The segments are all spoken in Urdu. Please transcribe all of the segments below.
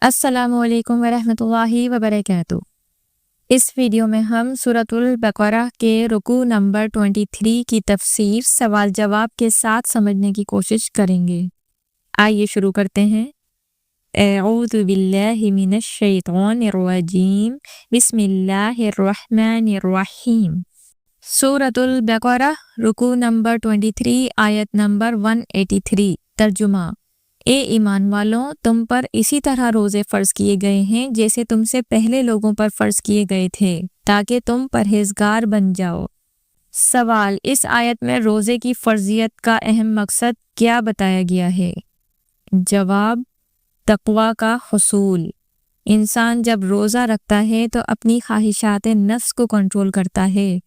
السلام علیکم ورحمۃ اللہ وبرکاتہ۔ اس ویڈیو میں ہم سورۃ البقرہ کے رکوع نمبر 23 کی تفسیر سوال جواب کے ساتھ سمجھنے کی کوشش کریں گے۔ آئیے شروع کرتے ہیں۔ اعوذ باللہ من الشیطان الرجیم، بسم اللہ الرحمن الرحیم۔ سورۃ البقرہ رکوع نمبر 23 آیت نمبر 183۔ ترجمہ: اے ایمان والوں، تم پر اسی طرح روزے فرض کیے گئے ہیں جیسے تم سے پہلے لوگوں پر فرض کیے گئے تھے، تاکہ تم پرہیزگار بن جاؤ۔ سوال: اس آیت میں روزے کی فرضیت کا اہم مقصد کیا بتایا گیا ہے؟ جواب: تقوی کا حصول۔ انسان جب روزہ رکھتا ہے تو اپنی خواہشات نفس کو کنٹرول کرتا ہے۔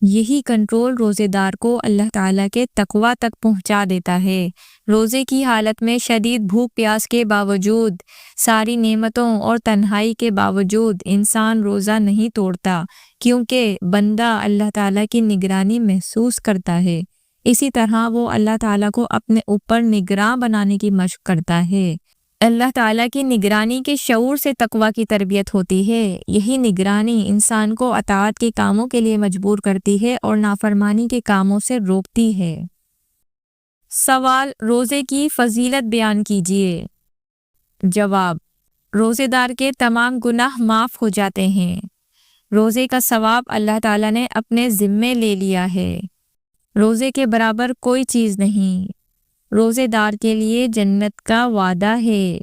یہی کنٹرول روزے دار کو اللہ تعالیٰ کے تقوی تک پہنچا دیتا ہے۔ روزے کی حالت میں شدید بھوک پیاس کے باوجود، ساری نعمتوں اور تنہائی کے باوجود انسان روزہ نہیں توڑتا، کیونکہ بندہ اللہ تعالیٰ کی نگرانی محسوس کرتا ہے۔ اسی طرح وہ اللہ تعالیٰ کو اپنے اوپر نگراں بنانے کی مشق کرتا ہے۔ اللہ تعالیٰ کی نگرانی کے شعور سے تقوی کی تربیت ہوتی ہے۔ یہی نگرانی انسان کو اطاعت کے کاموں کے لیے مجبور کرتی ہے اور نافرمانی کے کاموں سے روکتی ہے۔ سوال: روزے کی فضیلت بیان کیجیے۔ جواب: روزے دار کے تمام گناہ معاف ہو جاتے ہیں۔ روزے کا ثواب اللہ تعالیٰ نے اپنے ذمے لے لیا ہے۔ روزے کے برابر کوئی چیز نہیں۔ روزے دار کے لیے جنت کا وعدہ ہے۔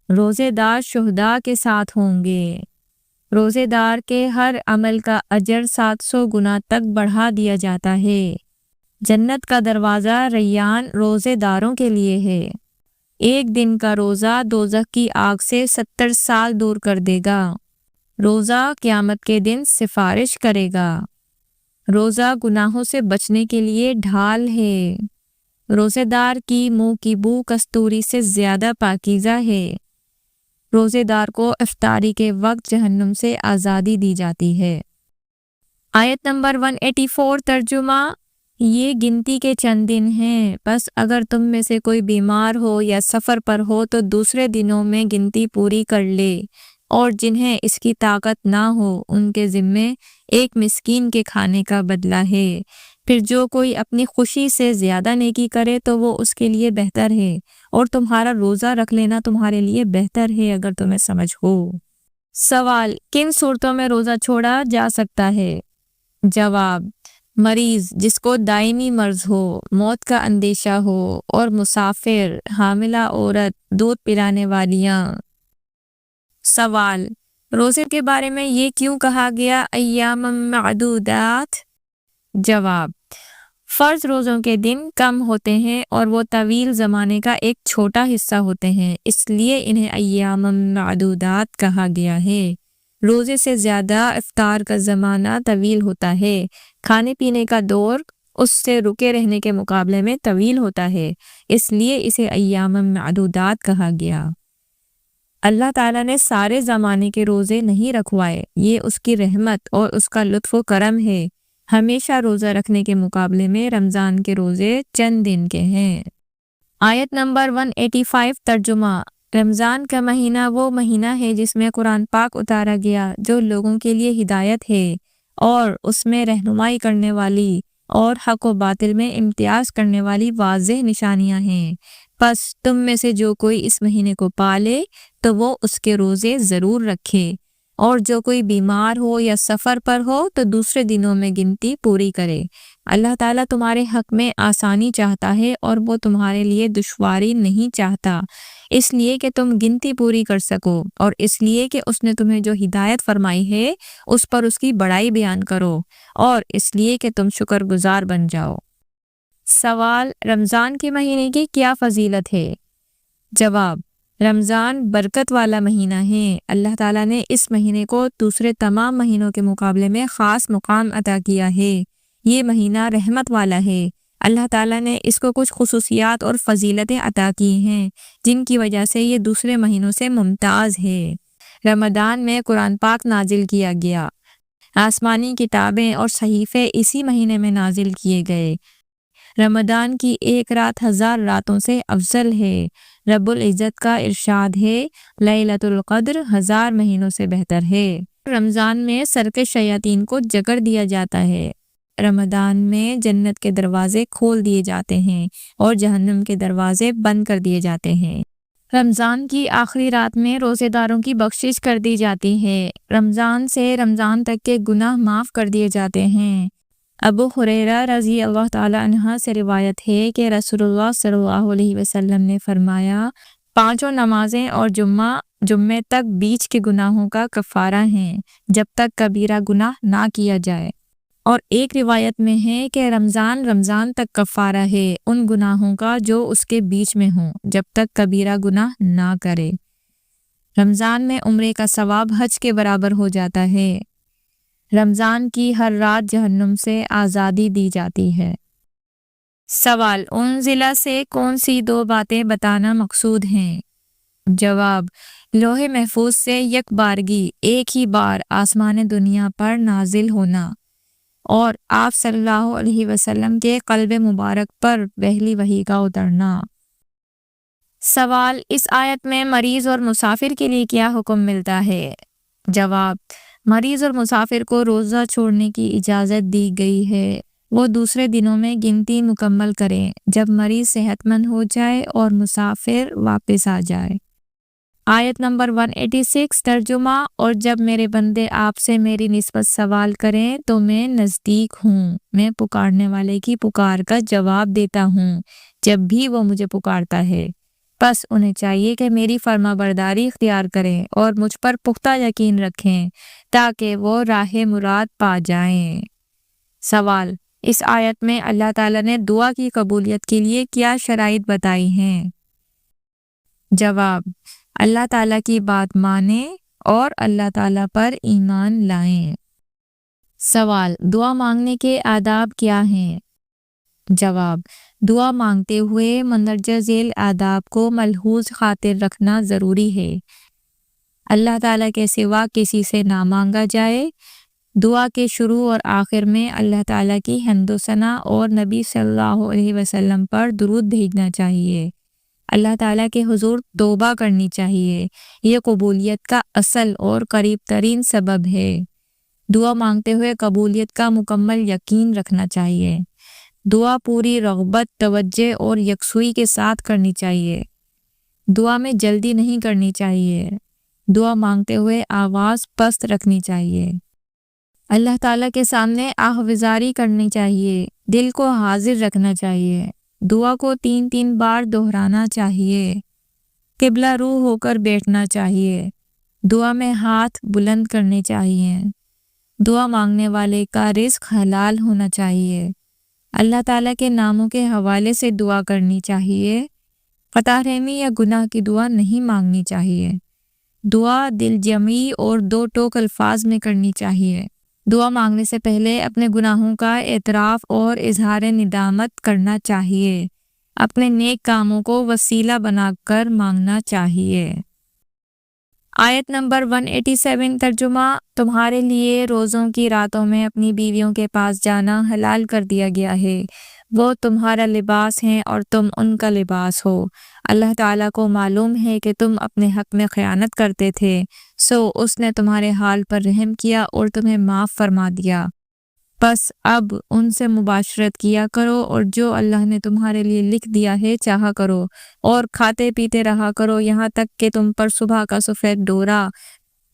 روزے دار شہداء کے ساتھ ہوں گے۔ روزے دار کے ہر عمل کا اجر 700 گنا تک بڑھا دیا جاتا ہے۔ جنت کا دروازہ ریان روزے داروں کے لیے ہے۔ ایک دن کا روزہ دوزخ کی آگ سے 70 سال دور کر دے گا۔ روزہ قیامت کے دن سفارش کرے گا۔ روزہ گناہوں سے بچنے کے لیے ڈھال ہے۔ روزے دار کی منہ کی بو کستوری سے زیادہ پاکیزہ ہے۔ روزے دار کو افطاری کے وقت جہنم سے آزادی دی جاتی ہے۔ آیت نمبر 184۔ ترجمہ: یہ گنتی کے چند دن ہیں، بس اگر تم میں سے کوئی بیمار ہو یا سفر پر ہو تو دوسرے دنوں میں گنتی پوری کر لے، اور جنہیں اس کی طاقت نہ ہو ان کے ذمے ایک مسکین کے کھانے کا بدلہ ہے۔ پھر جو کوئی اپنی خوشی سے زیادہ نیکی کرے تو وہ اس کے لیے بہتر ہے، اور تمہارا روزہ رکھ لینا تمہارے لیے بہتر ہے اگر تمہیں سمجھ ہو۔ سوال: کن صورتوں میں روزہ چھوڑا جا سکتا ہے؟ جواب: مریض جس کو دائمی مرض ہو، موت کا اندیشہ ہو، اور مسافر، حاملہ عورت، دودھ پلانے والیاں۔ سوال: روزے کے بارے میں یہ کیوں کہا گیا ایام معدودات؟ جواب: فرض روزوں کے دن کم ہوتے ہیں اور وہ طویل زمانے کا ایک چھوٹا حصہ ہوتے ہیں، اس لیے انہیں ایام معدودات کہا گیا ہے۔ روزے سے زیادہ افطار کا زمانہ طویل ہوتا ہے۔ کھانے پینے کا دور اس سے رکے رہنے کے مقابلے میں طویل ہوتا ہے، اس لیے اسے ایام معدودات کہا گیا۔ اللہ تعالیٰ نے سارے زمانے کے روزے نہیں رکھوائے، یہ اس کی رحمت اور اس کا لطف و کرم ہے۔ ہمیشہ روزہ رکھنے کے مقابلے میں رمضان کے روزے چند دن کے ہیں۔ آیت نمبر 185۔ ترجمہ: رمضان کا مہینہ وہ مہینہ ہے جس میں قرآن پاک اتارا گیا، جو لوگوں کے لیے ہدایت ہے، اور اس میں رہنمائی کرنے والی اور حق و باطل میں امتیاز کرنے والی واضح نشانیاں ہیں۔ پس تم میں سے جو کوئی اس مہینے کو پالے تو وہ اس کے روزے ضرور رکھے، اور جو کوئی بیمار ہو یا سفر پر ہو تو دوسرے دنوں میں گنتی پوری کرے۔ اللہ تعالیٰ تمہارے حق میں آسانی چاہتا ہے اور وہ تمہارے لیے دشواری نہیں چاہتا، اس لیے کہ تم گنتی پوری کر سکو، اور اس لیے کہ اس نے تمہیں جو ہدایت فرمائی ہے اس پر اس کی بڑائی بیان کرو، اور اس لیے کہ تم شکر گزار بن جاؤ۔ سوال: رمضان کے مہینے کی کیا فضیلت ہے؟ جواب: رمضان برکت والا مہینہ ہے۔ اللہ تعالیٰ نے اس مہینے کو دوسرے تمام مہینوں کے مقابلے میں خاص مقام عطا کیا ہے۔ یہ مہینہ رحمت والا ہے۔ اللہ تعالیٰ نے اس کو کچھ خصوصیات اور فضیلتیں عطا کی ہیں جن کی وجہ سے یہ دوسرے مہینوں سے ممتاز ہے۔ رمضان میں قرآن پاک نازل کیا گیا۔ آسمانی کتابیں اور صحیفے اسی مہینے میں نازل کیے گئے۔ رمضان کی ایک رات 1000 راتوں سے افضل ہے۔ رب العزت کا ارشاد ہے لیلۃ القدر 1000 مہینوں سے بہتر ہے۔ رمضان میں سرکے شیاطین کو جکڑ دیا جاتا ہے۔ رمضان میں جنت کے دروازے کھول دیے جاتے ہیں اور جہنم کے دروازے بند کر دیے جاتے ہیں۔ رمضان کی آخری رات میں روزے داروں کی بخشش کر دی جاتی ہے۔ رمضان سے رمضان تک کے گناہ معاف کر دیے جاتے ہیں۔ ابو ہریرہ رضی اللہ تعالی عنہ سے روایت ہے کہ رسول اللہ صلی اللہ علیہ وسلم نے فرمایا 5 نمازیں اور جمعے تک بیچ کے گناہوں کا کفارہ ہیں جب تک کبیرہ گناہ نہ کیا جائے، اور ایک روایت میں ہے کہ رمضان تک کفارہ ہے ان گناہوں کا جو اس کے بیچ میں ہوں جب تک کبیرہ گناہ نہ کرے۔ رمضان میں عمرے کا ثواب حج کے برابر ہو جاتا ہے۔ رمضان کی ہر رات جہنم سے آزادی دی جاتی ہے۔ سوال: انزلہ سے کون سی 2 باتیں بتانا مقصود ہیں؟ جواب: لوح محفوظ سے یک بارگی ایک ہی بار آسمان دنیا پر نازل ہونا، اور آپ صلی اللہ علیہ وسلم کے قلب مبارک پر پہلی وحی کا اترنا۔ سوال: اس آیت میں مریض اور مسافر کے لیے کیا حکم ملتا ہے؟ جواب: مریض اور مسافر کو روزہ چھوڑنے کی اجازت دی گئی ہے۔ وہ دوسرے دنوں میں گنتی مکمل کریں جب مریض صحت مند ہو جائے اور مسافر واپس آ جائے۔ آیت نمبر 186 ترجمہ: اور جب میرے بندے آپ سے میری نسبت سوال کریں تو میں نزدیک ہوں، میں پکارنے والے کی پکار کا جواب دیتا ہوں جب بھی وہ مجھے پکارتا ہے۔ بس انہیں چاہیے کہ میری فرما برداری اختیار کریں اور مجھ پر پختہ یقین رکھیں تاکہ وہ راہ مراد پا جائیں۔ سوال: اس آیت میں اللہ تعالیٰ نے دعا کی قبولیت کے لیے کیا شرائط بتائی ہیں؟ جواب: اللہ تعالیٰ کی بات مانیں اور اللہ تعالیٰ پر ایمان لائیں۔ سوال: دعا مانگنے کے آداب کیا ہیں؟ جواب: دعا مانگتے ہوئے مندرجہ ذیل آداب کو ملحوظ خاطر رکھنا ضروری ہے۔ اللہ تعالیٰ کے سوا کسی سے نہ مانگا جائے۔ دعا کے شروع اور آخر میں اللہ تعالیٰ کی حمد و ثنا اور نبی صلی اللہ علیہ وسلم پر درود بھیجنا چاہیے۔ اللہ تعالیٰ کے حضور توبہ کرنی چاہیے۔ یہ قبولیت کا اصل اور قریب ترین سبب ہے۔ دعا مانگتے ہوئے قبولیت کا مکمل یقین رکھنا چاہیے۔ دعا پوری رغبت، توجہ اور یکسوئی کے ساتھ کرنی چاہیے۔ دعا میں جلدی نہیں کرنی چاہیے۔ دعا مانگتے ہوئے آواز پست رکھنی چاہیے۔ اللہ تعالیٰ کے سامنے آہوازاری کرنی چاہیے۔ دل کو حاضر رکھنا چاہیے۔ دعا کو 3 بار دہرانا چاہیے۔ قبلہ رو ہو کر بیٹھنا چاہیے۔ دعا میں ہاتھ بلند کرنے چاہیے۔ دعا مانگنے والے کا رزق حلال ہونا چاہیے۔ اللہ تعالیٰ کے ناموں کے حوالے سے دعا کرنی چاہیے۔ قطع رحمی یا گناہ کی دعا نہیں مانگنی چاہیے۔ دعا دل جمعی اور 2 ٹوک الفاظ میں کرنی چاہیے۔ دعا مانگنے سے پہلے اپنے گناہوں کا اعتراف اور اظہار ندامت کرنا چاہیے۔ اپنے نیک کاموں کو وسیلہ بنا کر مانگنا چاہیے۔ آیت نمبر 187 ترجمہ: تمہارے لیے روزوں کی راتوں میں اپنی بیویوں کے پاس جانا حلال کر دیا گیا ہے۔ وہ تمہارا لباس ہیں اور تم ان کا لباس ہو۔ اللہ تعالیٰ کو معلوم ہے کہ تم اپنے حق میں خیانت کرتے تھے، سو اس نے تمہارے حال پر رحم کیا اور تمہیں معاف فرما دیا۔ بس اب ان سے مباشرت کیا کرو اور جو اللہ نے تمہارے لیے لکھ دیا ہے چاہا کرو، اور کھاتے پیتے رہا کرو یہاں تک کہ تم پر صبح کا سفید ڈورا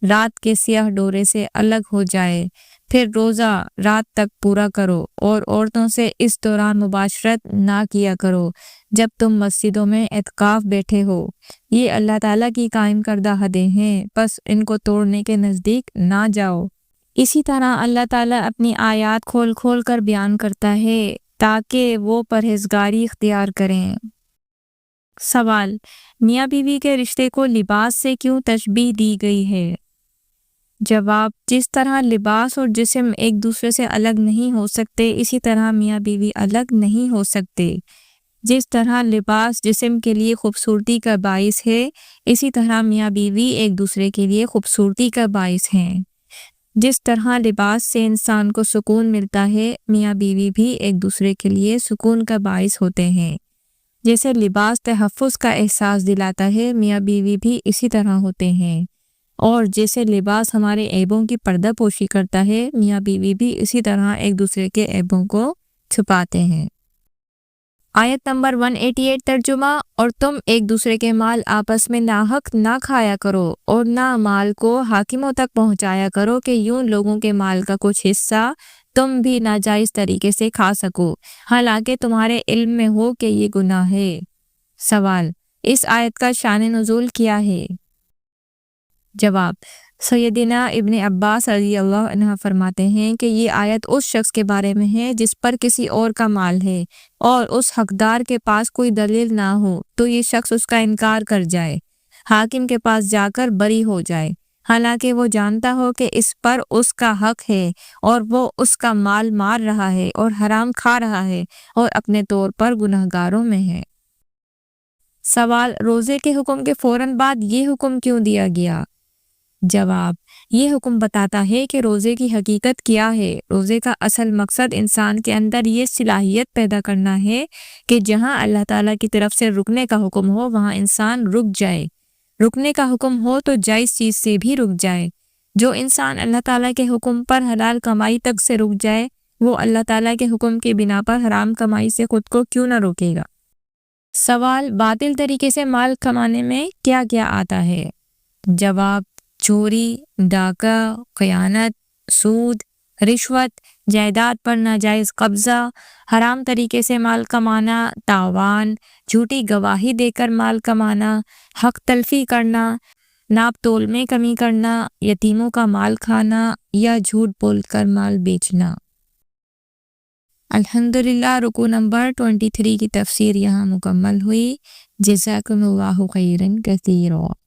رات کے سیاہ ڈورے سے الگ ہو جائے۔ پھر روزہ رات تک پورا کرو اور عورتوں سے اس دوران مباشرت نہ کیا کرو جب تم مسجدوں میں اعتکاف بیٹھے ہو۔ یہ اللہ تعالیٰ کی قائم کردہ حدیں ہیں، بس ان کو توڑنے کے نزدیک نہ جاؤ۔ اسی طرح اللہ تعالیٰ اپنی آیات کھول کھول کر بیان کرتا ہے تاکہ وہ پرہیزگاری اختیار کریں۔ سوال: میاں بیوی کے رشتے کو لباس سے کیوں تشبیہ دی گئی ہے؟ جواب: جس طرح لباس اور جسم ایک دوسرے سے الگ نہیں ہو سکتے، اسی طرح میاں بیوی الگ نہیں ہو سکتے۔ جس طرح لباس جسم کے لیے خوبصورتی کا باعث ہے، اسی طرح میاں بیوی ایک دوسرے کے لیے خوبصورتی کا باعث ہیں۔ جس طرح لباس سے انسان کو سکون ملتا ہے، میاں بیوی بھی ایک دوسرے کے لیے سکون کا باعث ہوتے ہیں۔ جیسے لباس تحفظ کا احساس دلاتا ہے، میاں بیوی بھی اسی طرح ہوتے ہیں، اور جیسے لباس ہمارے عیبوں کی پردہ پوشی کرتا ہے، میاں بیوی بھی اسی طرح ایک دوسرے کے عیبوں کو چھپاتے ہیں۔ آیت نمبر 188 ترجمہ، اور تم ایک دوسرے کے مال آپس میں ناحق نہ کھایا کرو اور نہ مال کو حاکموں تک پہنچایا کرو کہ یوں لوگوں کے مال کا کچھ حصہ تم بھی ناجائز طریقے سے کھا سکو، حالانکہ تمہارے علم میں ہو کہ یہ گناہ ہے۔ سوال، اس آیت کا شان نزول کیا ہے؟ جواب، سیدنا ابن عباس رضی اللہ عنہ فرماتے ہیں کہ یہ آیت اس شخص کے بارے میں ہے جس پر کسی اور کا مال ہے اور اس حقدار کے پاس کوئی دلیل نہ ہو تو یہ شخص اس کا انکار کر جائے، حاکم کے پاس جا کر بری ہو جائے، حالانکہ وہ جانتا ہو کہ اس پر اس کا حق ہے اور وہ اس کا مال مار رہا ہے اور حرام کھا رہا ہے اور اپنے طور پر گنہگاروں میں ہے۔ سوال، روزے کے حکم کے فوراً بعد یہ حکم کیوں دیا گیا؟ جواب، یہ حکم بتاتا ہے کہ روزے کی حقیقت کیا ہے۔ روزے کا اصل مقصد انسان کے اندر یہ صلاحیت پیدا کرنا ہے کہ جہاں اللہ تعالیٰ کی طرف سے رکنے کا حکم ہو وہاں انسان رک جائے، رکنے کا حکم ہو تو جائز چیز سے بھی رک جائے۔ جو انسان اللہ تعالیٰ کے حکم پر حلال کمائی تک سے رک جائے، وہ اللہ تعالیٰ کے حکم کی بنا پر حرام کمائی سے خود کو کیوں نہ روکے گا؟ سوال، باطل طریقے سے مال کمانے میں کیا کیا آتا ہے؟ جواب، چوری، ڈاکہ، خیانت، سود، رشوت، جائیداد پر ناجائز قبضہ، حرام طریقے سے مال کمانا، تاوان، جھوٹی گواہی دے کر مال کمانا، حق تلفی کرنا، ناپ تول میں کمی کرنا، یتیموں کا مال کھانا یا جھوٹ بول کر مال بیچنا۔ الحمدللہ، رکوع نمبر 23 کی تفسیر یہاں مکمل ہوئی۔ جزاکم اللہ خیرا کثیرا۔